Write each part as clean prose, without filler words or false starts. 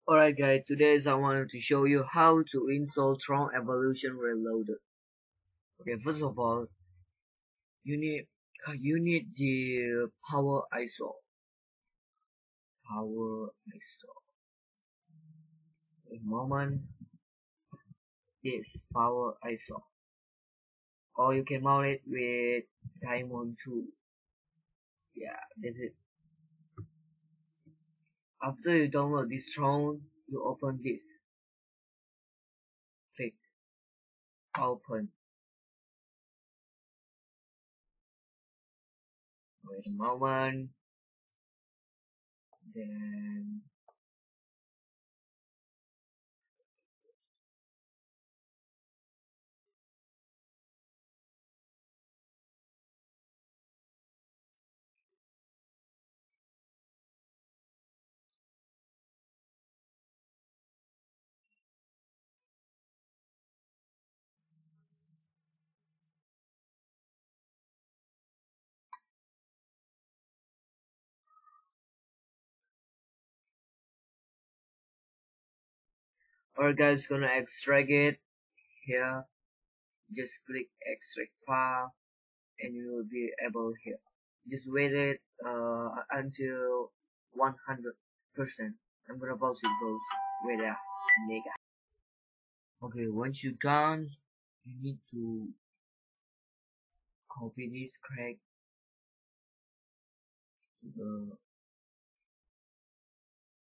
Alright guys, today I wanted to show you how to install Tron Evolution Reloaded. Okay, first of all, you need the POWERIso. A moment, this POWERIso. Or you can mount it with Diamond tool. Yeah, that's it. After you download this Tron, you open this. Click open. Wait a moment. Then alright guys, gonna extract it here. Just click extract file and you will be able here. Just wait it until 100%. I'm gonna pause it both. Wait there, nigga. Okay, once you're done, you need to copy this crack to the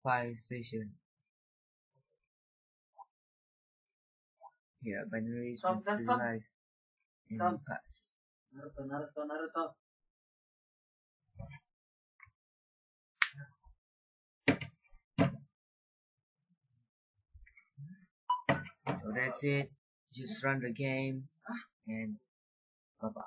file station. Here, binary is live and pass. Naruto. So that's it. Just run the game and bye bye.